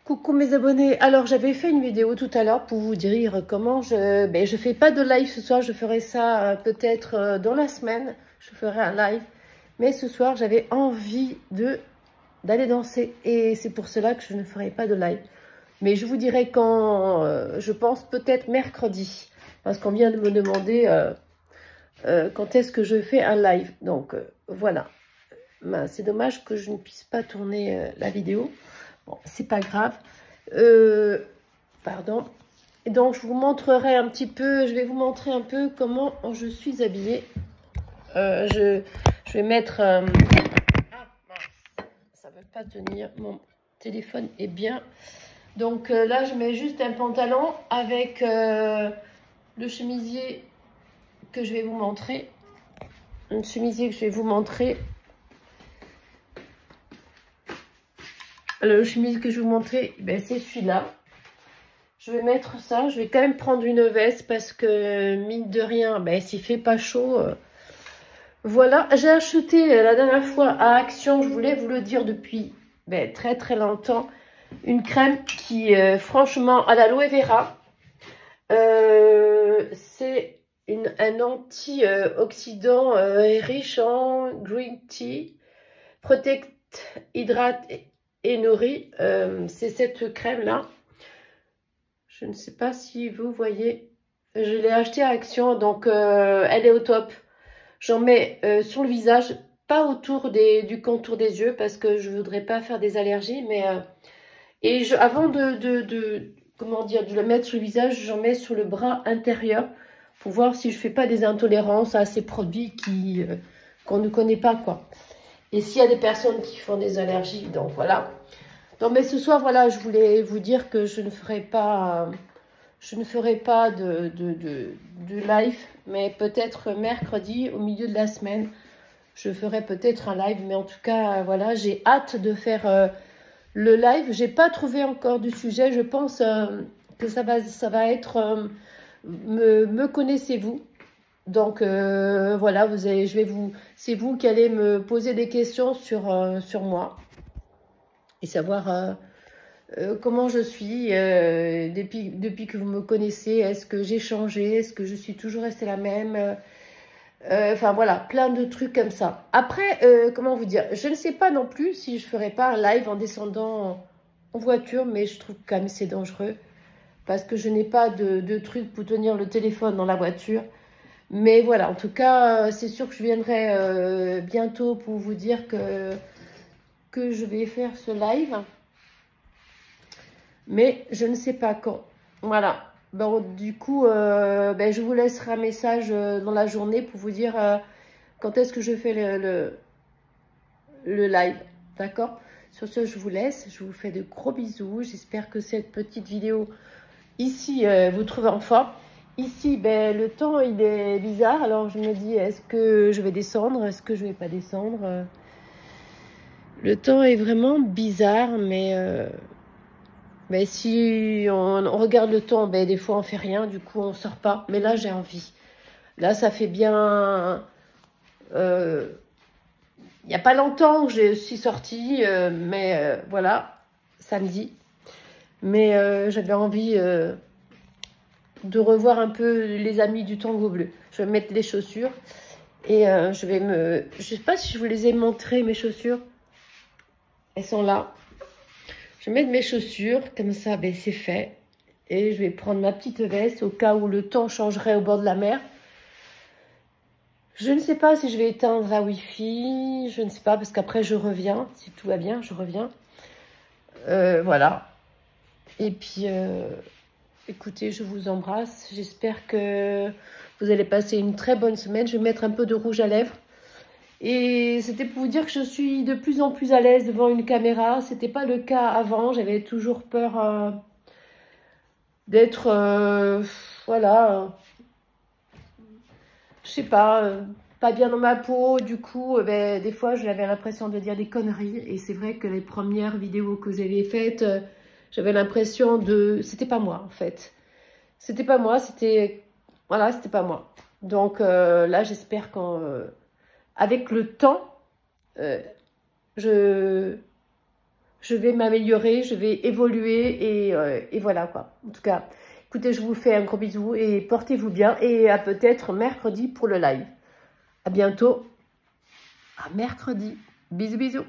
Coucou mes abonnés, alors j'avais fait une vidéo tout à l'heure pour vous dire comment je fais pas de live ce soir, je ferai ça peut-être dans la semaine, je ferai un live, mais ce soir j'avais envie d'aller danser et c'est pour cela que je ne ferai pas de live. Mais je vous dirai quand, je pense peut-être mercredi, parce qu'on vient de me demander quand est-ce que je fais un live, donc voilà. Ben, c'est dommage que je ne puisse pas tourner la vidéo. Bon, c'est pas grave. Pardon. Et donc, je vous montrerai un petit peu, je vais vous montrer un peu comment je suis habillée. Je vais mettre... Ah, mince, ça ne veut pas tenir. Mon téléphone est bien. Donc là, je mets juste un pantalon avec le chemisier que je vais vous montrer. Un chemisier que je vais vous montrer. Le chemise que je vais vous montrer, ben, c'est celui-là. Je vais mettre ça. Je vais quand même prendre une veste parce que, mine de rien, ben, s'il fait pas chaud. Voilà, j'ai acheté la dernière fois à Action, je voulais vous le dire depuis ben, très très longtemps, une crème qui, franchement, à l'aloe vera. C'est un anti-oxydant riche en green tea, protecte, hydrate et nourrit. C'est cette crème-là. Je ne sais pas si vous voyez. Je l'ai achetée à Action, donc elle est au top. J'en mets sur le visage, pas autour du contour des yeux, parce que je ne voudrais pas faire des allergies. Mais avant comment dire, de le mettre sur le visage, j'en mets sur le bras intérieur pour voir si je fais pas des intolérances à ces produits qu'on ne connaît pas, quoi. Et s'il y a des personnes qui font des allergies, donc voilà. Donc, mais ce soir, voilà, je voulais vous dire que je ne ferai pas de live, mais peut-être mercredi, au milieu de la semaine, je ferai peut-être un live. Mais en tout cas, voilà, j'ai hâte de faire le live. J'ai pas trouvé encore du sujet. Je pense que ça va être me connaissez-vous. Donc voilà, c'est vous qui allez me poser des questions sur moi et savoir comment je suis depuis que vous me connaissez. Est-ce que j'ai changé? Est-ce que je suis toujours restée la même? Enfin voilà, plein de trucs comme ça. Après, comment vous dire? Je ne sais pas non plus si je ferai pas un live en descendant en voiture, mais je trouve quand même c'est dangereux parce que je n'ai pas de truc pour tenir le téléphone dans la voiture. Mais voilà, en tout cas, c'est sûr que je viendrai bientôt pour vous dire que je vais faire ce live. Mais je ne sais pas quand. Voilà. Bon, du coup, je vous laisserai un message dans la journée pour vous dire quand est-ce que je fais le live. D'accord? Sur ce, je vous laisse. Je vous fais de gros bisous. J'espère que cette petite vidéo ici vous trouve en forme. Ici, le temps, il est bizarre. Alors, je me dis, est-ce que je vais descendre? Est-ce que je vais pas descendre? Le temps est vraiment bizarre, mais si on regarde le temps, des fois on fait rien, du coup on sort pas. Mais là j'ai envie. Là ça fait bien... Il n'y a pas longtemps que je suis sortie, mais voilà, samedi. Mais j'avais envie de revoir un peu les amis du Tango Bleu. Je vais mettre les chaussures et je sais pas si je vous les ai montrées, mes chaussures. Elles sont là. Je vais mettre mes chaussures, comme ça, c'est fait. Et je vais prendre ma petite veste au cas où le temps changerait au bord de la mer. Je ne sais pas si je vais éteindre la Wi-Fi. Je ne sais pas, parce qu'après, je reviens. Si tout va bien, je reviens. Voilà. Et puis, écoutez, je vous embrasse. J'espère que vous allez passer une très bonne semaine. Je vais mettre un peu de rouge à lèvres. Et c'était pour vous dire que je suis de plus en plus à l'aise devant une caméra. C'était pas le cas avant. J'avais toujours peur d'être, voilà, je sais pas bien dans ma peau. Du coup, des fois, j'avais l'impression de dire des conneries. Et c'est vrai que les premières vidéos que j'avais faites, j'avais l'impression c'était pas moi, en fait. C'était pas moi, voilà, c'était pas moi. Donc là, j'espère qu'avec le temps, je je vais m'améliorer, je vais évoluer et voilà quoi. En tout cas, écoutez, je vous fais un gros bisou et portez-vous bien et à peut-être mercredi pour le live. À bientôt, à mercredi. Bisous, bisous.